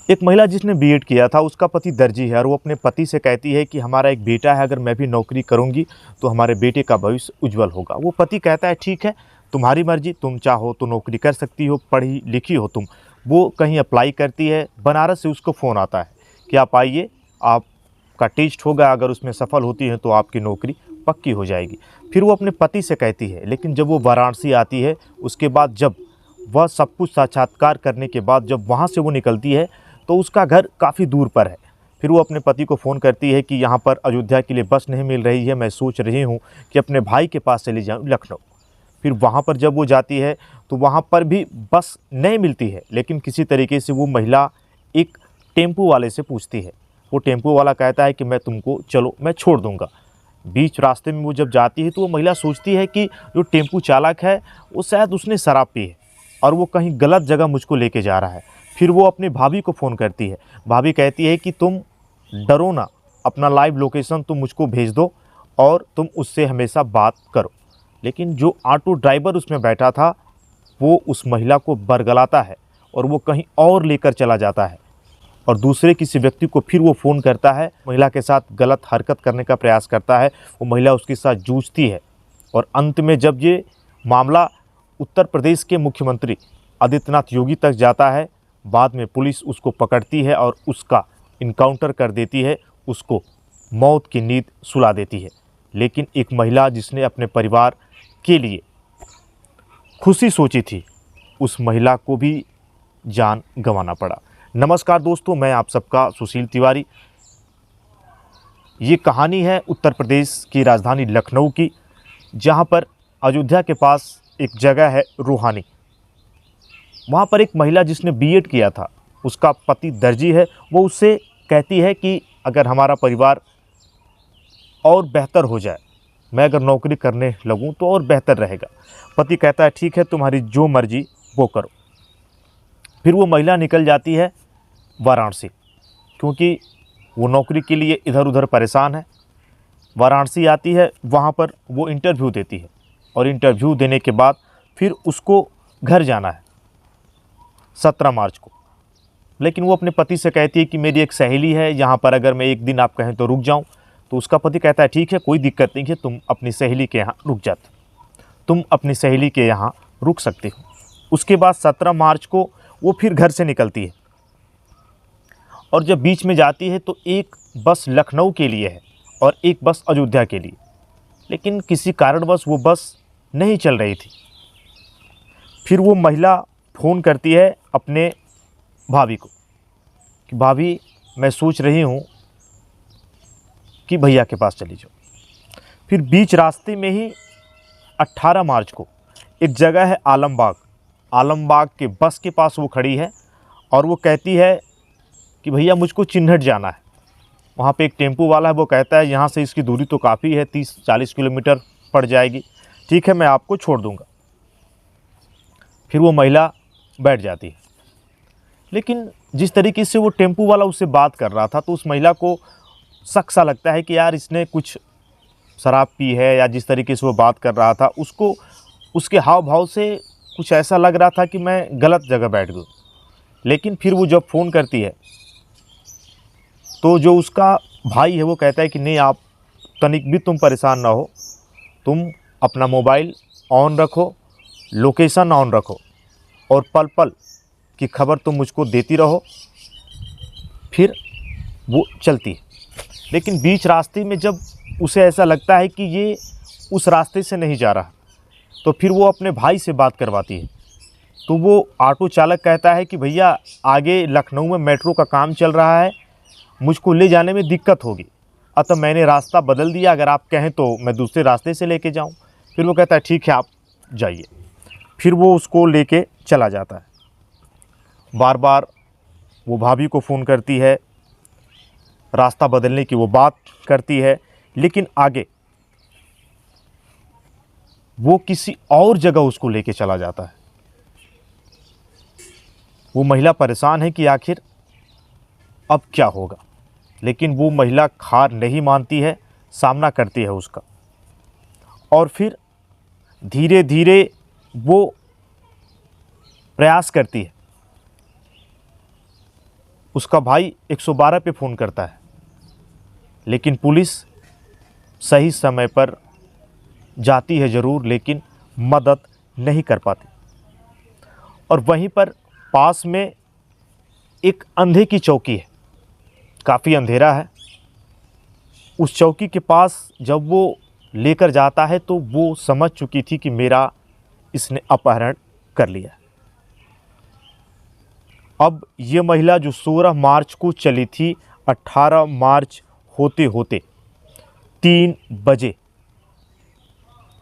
एक महिला जिसने बीएड किया था, उसका पति दर्जी है और वो अपने पति से कहती है कि हमारा एक बेटा है, अगर मैं भी नौकरी करूंगी तो हमारे बेटे का भविष्य उज्जवल होगा। वो पति कहता है ठीक है, तुम्हारी मर्जी, तुम चाहो तो नौकरी कर सकती हो, पढ़ी लिखी हो तुम। वो कहीं अप्लाई करती है, बनारस से उसको फ़ोन आता है कि आप आइए, आपका टेस्ट होगा, अगर उसमें सफल होती है तो आपकी नौकरी पक्की हो जाएगी। फिर वो अपने पति से कहती है, लेकिन जब वो वाराणसी आती है, उसके बाद जब वह सब कुछ साक्षात्कार करने के बाद जब वहाँ से वो निकलती है तो उसका घर काफ़ी दूर पर है। फिर वो अपने पति को फ़ोन करती है कि यहाँ पर अयोध्या के लिए बस नहीं मिल रही है, मैं सोच रही हूँ कि अपने भाई के पास चली जाऊँ लखनऊ। फिर वहाँ पर जब वो जाती है तो वहाँ पर भी बस नहीं मिलती है, लेकिन किसी तरीके से वो महिला एक टेम्पो वाले से पूछती है। वो टेम्पो वाला कहता है कि मैं तुमको चलो मैं छोड़ दूँगा। बीच रास्ते में वो जब जाती है तो वो महिला सोचती है कि जो टेम्पो चालक है वो शायद उसने शराब पी है और वो कहीं गलत जगह मुझको लेके जा रहा है। फिर वो अपनी भाभी को फ़ोन करती है। भाभी कहती है कि तुम डरो ना, अपना लाइव लोकेशन तुम मुझको भेज दो और तुम उससे हमेशा बात करो। लेकिन जो ऑटो ड्राइवर उसमें बैठा था वो उस महिला को बरगलाता है और वो कहीं और लेकर चला जाता है और दूसरे किसी व्यक्ति को फिर वो फ़ोन करता है, महिला के साथ गलत हरकत करने का प्रयास करता है। वो महिला उसके साथ जूझती है और अंत में जब ये मामला उत्तर प्रदेश के मुख्यमंत्री आदित्यनाथ योगी तक जाता है, बाद में पुलिस उसको पकड़ती है और उसका इनकाउंटर कर देती है, उसको मौत की नींद सुला देती है। लेकिन एक महिला जिसने अपने परिवार के लिए खुशी सोची थी, उस महिला को भी जान गंवाना पड़ा। नमस्कार दोस्तों, मैं आप सबका सुशील तिवारी। ये कहानी है उत्तर प्रदेश की राजधानी लखनऊ की, जहाँ पर अयोध्या के पास एक जगह है रोहानी। वहाँ पर एक महिला जिसने बीएड किया था, उसका पति दर्जी है। वो उससे कहती है कि अगर हमारा परिवार और बेहतर हो जाए, मैं अगर नौकरी करने लगूँ तो और बेहतर रहेगा। पति कहता है ठीक है, तुम्हारी जो मर्जी वो करो। फिर वो महिला निकल जाती है वाराणसी, क्योंकि वो नौकरी के लिए इधर उधर परेशान है। वाराणसी आती है, वहाँ पर वो इंटरव्यू देती है और इंटरव्यू देने के बाद फिर उसको घर जाना है 17 मार्च को। लेकिन वो अपने पति से कहती है कि मेरी एक सहेली है यहाँ पर, अगर मैं एक दिन आप कहें तो रुक जाऊँ। तो उसका पति कहता है ठीक है, कोई दिक्कत नहीं है, तुम अपनी सहेली के यहाँ रुक जाते, तुम अपनी सहेली के यहाँ रुक सकते हो। उसके बाद 17 मार्च को वो फिर घर से निकलती है और जब बीच में जाती है तो एक बस लखनऊ के लिए है और एक बस अयोध्या के लिए, लेकिन किसी कारणवश वो बस नहीं चल रही थी। फिर वो महिला फ़ोन करती है अपने भाभी को कि भाभी, मैं सोच रही हूँ कि भैया के पास चली जाओ। फिर बीच रास्ते में ही 18 मार्च को एक जगह है आलमबाग, आलमबाग के बस के पास वो खड़ी है और वो कहती है कि भैया मुझको चिन्हट जाना है। वहाँ पे एक टेम्पो वाला है, वो कहता है यहाँ से इसकी दूरी तो काफ़ी है, 30-40 किलोमीटर पड़ जाएगी, ठीक है मैं आपको छोड़ दूँगा। फिर वो महिला बैठ जाती है। लेकिन जिस तरीके से वो टेम्पो वाला उससे बात कर रहा था तो उस महिला को शक सा लगता है कि यार इसने कुछ शराब पी है, या जिस तरीके से वो बात कर रहा था उसको उसके हाव भाव से कुछ ऐसा लग रहा था कि मैं गलत जगह बैठ गई। लेकिन फिर वो जब फ़ोन करती है तो जो उसका भाई है वो कहता है कि नहीं, आप तनिक भी तुम परेशान ना हो, तुम अपना मोबाइल ऑन रखो, लोकेशन ऑन रखो और पल पल की खबर तुम मुझको देती रहो। फिर वो चलती है, लेकिन बीच रास्ते में जब उसे ऐसा लगता है कि ये उस रास्ते से नहीं जा रहा, तो फिर वो अपने भाई से बात करवाती है। तो वो ऑटो चालक कहता है कि भैया आगे लखनऊ में मेट्रो का काम चल रहा है, मुझको ले जाने में दिक्कत होगी, अतः मैंने रास्ता बदल दिया, अगर आप कहें तो मैं दूसरे रास्ते से लेके जाऊं। फिर वो कहता है ठीक है आप जाइए। फिर वो उसको लेके चला जाता है। बार बार वो भाभी को फ़ोन करती है, रास्ता बदलने की वो बात करती है, लेकिन आगे वो किसी और जगह उसको लेके चला जाता है। वो महिला परेशान है कि आखिर अब क्या होगा, लेकिन वो महिला हार नहीं मानती है, सामना करती है उसका। और फिर धीरे धीरे वो प्रयास करती है उसका भाई 112 पे फ़ोन करता है, लेकिन पुलिस सही समय पर जाती है ज़रूर, लेकिन मदद नहीं कर पाती। और वहीं पर पास में एक अंधे की चौकी है, काफ़ी अंधेरा है। उस चौकी के पास जब वो लेकर जाता है तो वो समझ चुकी थी कि मेरा इसने अपहरण कर लिया। अब ये महिला जो 16 मार्च को चली थी, 18 मार्च होते होते 3 बजे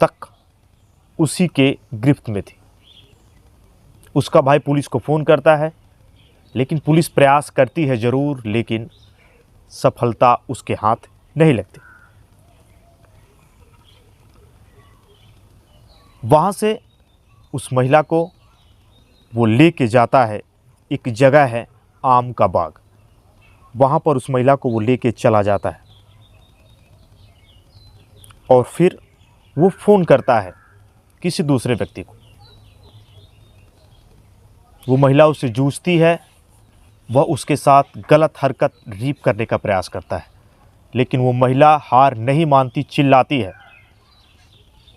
तक उसी के गिरफ्त में थी। उसका भाई पुलिस को फ़ोन करता है, लेकिन पुलिस प्रयास करती है ज़रूर, लेकिन सफलता उसके हाथ नहीं लगती। वहाँ से उस महिला को वो लेके जाता है, एक जगह है आम का बाग, वहाँ पर उस महिला को वो लेके चला जाता है। और फिर वो फ़ोन करता है किसी दूसरे व्यक्ति को। वो महिला उससे जूझती है, वह उसके साथ गलत हरकत रीप करने का प्रयास करता है, लेकिन वो महिला हार नहीं मानती, चिल्लाती है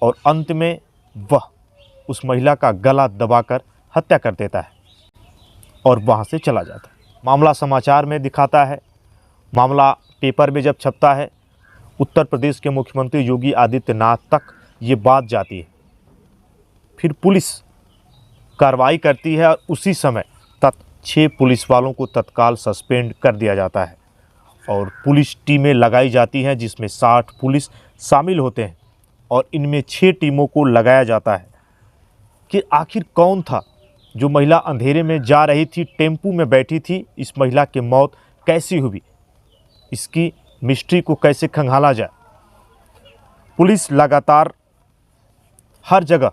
और अंत में वह उस महिला का गला दबाकर हत्या कर देता है और वहाँ से चला जाता है। मामला समाचार में दिखाता है, मामला पेपर में जब छपता है, उत्तर प्रदेश के मुख्यमंत्री योगी आदित्यनाथ तक ये बात जाती है। फिर पुलिस कार्रवाई करती है और उसी समय 6 पुलिस वालों को तत्काल सस्पेंड कर दिया जाता है और पुलिस टीमें लगाई जाती हैं, जिसमें 60 पुलिस शामिल होते हैं। और इनमें 6 टीमों को लगाया जाता है कि आखिर कौन था जो महिला अंधेरे में जा रही थी, टेम्पू में बैठी थी, इस महिला की मौत कैसी हुई, इसकी मिस्ट्री को कैसे खंगाला जाए। पुलिस लगातार हर जगह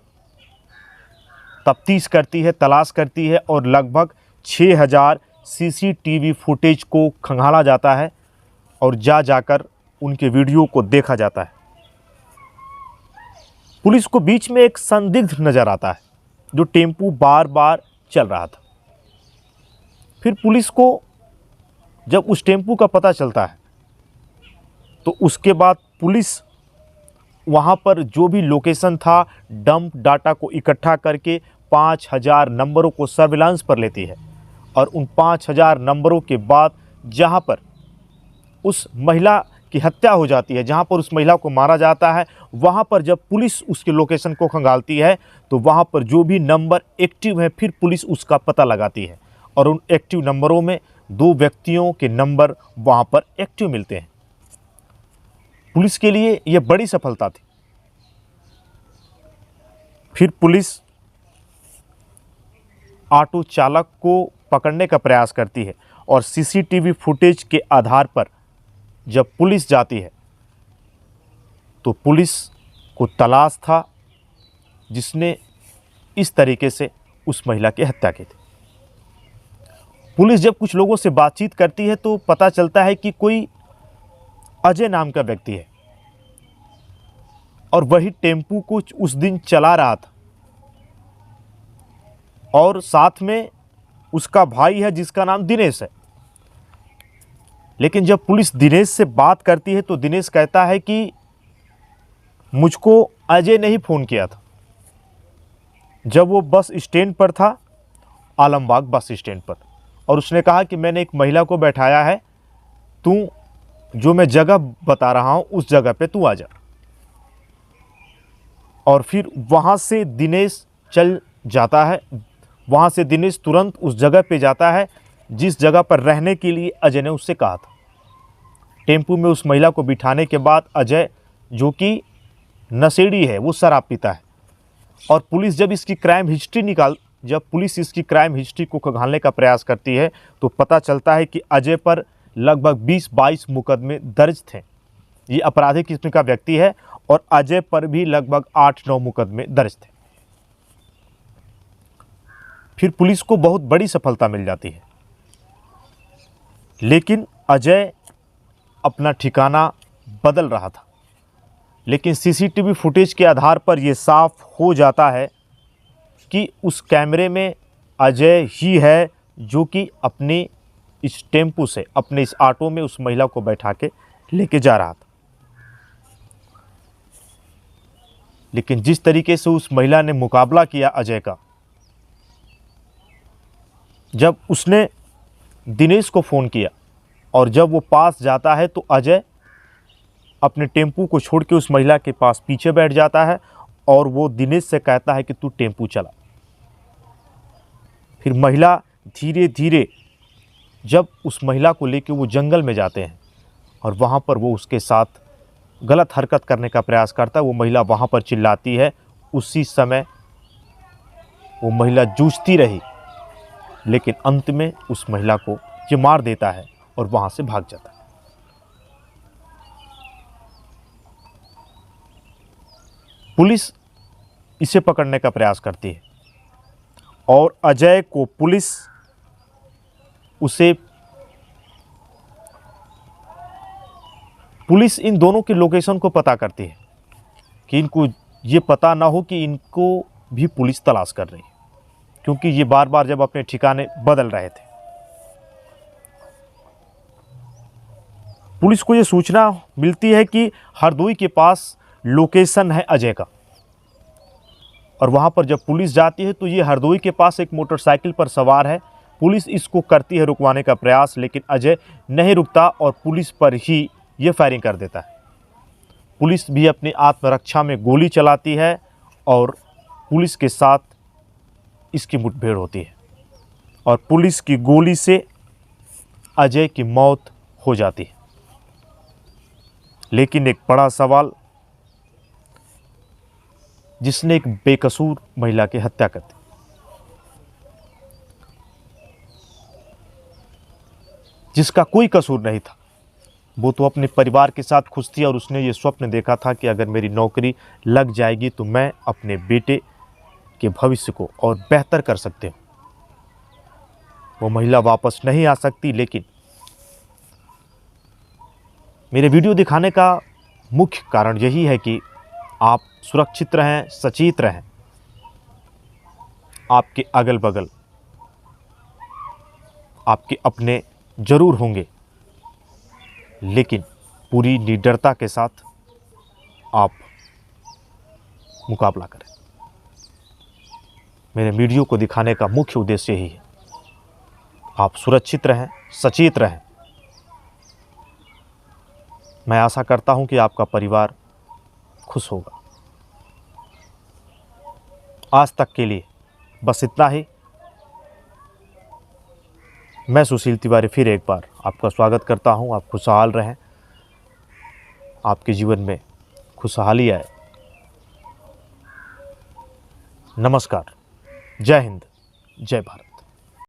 तफ्तीश करती है, तलाश करती है और लगभग 6000 सीसीटीवी फुटेज को खंगाला जाता है और जाकर उनके वीडियो को देखा जाता है। पुलिस को बीच में एक संदिग्ध नज़र आता है, जो टेम्पू बार बार चल रहा था। फिर पुलिस को जब उस टेम्पू का पता चलता है तो उसके बाद पुलिस वहाँ पर जो भी लोकेशन था, डंप डाटा को इकट्ठा करके 5000 नंबरों को सर्विलांस पर लेती है और उन 5000 नंबरों के बाद जहाँ पर उस महिला की हत्या हो जाती है, जहाँ पर उस महिला को मारा जाता है, वहाँ पर जब पुलिस उसके लोकेशन को खंगालती है तो वहाँ पर जो भी नंबर एक्टिव है, फिर पुलिस उसका पता लगाती है और उन एक्टिव नंबरों में 2 व्यक्तियों के नंबर वहाँ पर एक्टिव मिलते हैं। पुलिस के लिए यह बड़ी सफलता थी। फिर पुलिस ऑटो चालक को पकड़ने का प्रयास करती है और सीसीटीवी फुटेज के आधार पर जब पुलिस जाती है तो पुलिस को तलाश था जिसने इस तरीके से उस महिला की हत्या की थी। पुलिस जब कुछ लोगों से बातचीत करती है तो पता चलता है कि कोई अजय नाम का व्यक्ति है और वही टेम्पू को उस दिन चला रहा था और साथ में उसका भाई है जिसका नाम दिनेश है। लेकिन जब पुलिस दिनेश से बात करती है तो दिनेश कहता है कि मुझको अजय ने ही फ़ोन किया था जब वो बस स्टैंड पर था, आलमबाग बस स्टैंड पर, और उसने कहा कि मैंने एक महिला को बैठाया है, तू जो मैं जगह बता रहा हूँ उस जगह पे तू आ जा। और फिर वहाँ से दिनेश चल जाता है। वहाँ से दिनेश तुरंत उस जगह पे जाता है जिस जगह पर रहने के लिए अजय ने उससे कहा था। टेम्पू में उस महिला को बिठाने के बाद अजय, जो कि नशेड़ी है, वो शराब पीता है और पुलिस जब पुलिस इसकी क्राइम हिस्ट्री को खंगालने का प्रयास करती है तो पता चलता है कि अजय पर लगभग 20-22 मुकदमे दर्ज थे। ये आपराधिक किस्म का व्यक्ति है और अजय पर भी लगभग 8-9 मुकदमे दर्ज थे। फिर पुलिस को बहुत बड़ी सफलता मिल जाती है, लेकिन अजय अपना ठिकाना बदल रहा था। लेकिन सीसीटीवी फुटेज के आधार पर यह साफ हो जाता है कि उस कैमरे में अजय ही है जो कि अपनी इस टेम्पू से, अपने इस ऑटो में उस महिला को बैठा के लेके जा रहा था। लेकिन जिस तरीके से उस महिला ने मुकाबला किया अजय का, जब उसने दिनेश को फ़ोन किया और जब वो पास जाता है तो अजय अपने टेम्पू को छोड़ के उस महिला के पास पीछे बैठ जाता है और वो दिनेश से कहता है कि तू टेम्पू चला। फिर महिला धीरे धीरे, जब उस महिला को लेके वो जंगल में जाते हैं और वहाँ पर वो उसके साथ गलत हरकत करने का प्रयास करता है, वो महिला वहाँ पर चिल्लाती है। उसी समय वो महिला जूझती रही, लेकिन अंत में उस महिला को ये मार देता है और वहाँ से भाग जाता है। पुलिस इसे पकड़ने का प्रयास करती है और अजय को पुलिस इन दोनों के लोकेशन को पता करती है कि इनको ये पता ना हो कि इनको भी पुलिस तलाश कर रही है, क्योंकि ये बार बार जब अपने ठिकाने बदल रहे थे। पुलिस को ये सूचना मिलती है कि हरदोई के पास लोकेशन है अजय का, और वहाँ पर जब पुलिस जाती है तो ये हरदोई के पास एक मोटरसाइकिल पर सवार है। पुलिस इसको करती है रुकवाने का प्रयास, लेकिन अजय नहीं रुकता और पुलिस पर ही ये फायरिंग कर देता है। पुलिस भी अपनी आत्मरक्षा में गोली चलाती है और पुलिस के साथ इसकी मुठभेड़ होती है और पुलिस की गोली से अजय की मौत हो जाती है। लेकिन एक बड़ा सवाल, जिसने एक बेकसूर महिला की हत्या कर दी, जिसका कोई कसूर नहीं था, वो तो अपने परिवार के साथ खुश थी और उसने ये स्वप्न देखा था कि अगर मेरी नौकरी लग जाएगी तो मैं अपने बेटे के भविष्य को और बेहतर कर सकते हूँ। वो महिला वापस नहीं आ सकती, लेकिन मेरे वीडियो दिखाने का मुख्य कारण यही है कि आप सुरक्षित रहें, सचेत रहें। आपके अगल बगल आपके अपने जरूर होंगे, लेकिन पूरी निडरता के साथ आप मुकाबला करें। मेरे वीडियो को दिखाने का मुख्य उद्देश्य यही है, आप सुरक्षित रहें, सचेत रहें। मैं आशा करता हूं कि आपका परिवार खुश होगा। आज तक के लिए बस इतना ही। मैं सुशील तिवारी फिर एक बार आपका स्वागत करता हूं। आप खुशहाल रहें, आपके जीवन में खुशहाली आए। नमस्कार, जय हिंद, जय भारत।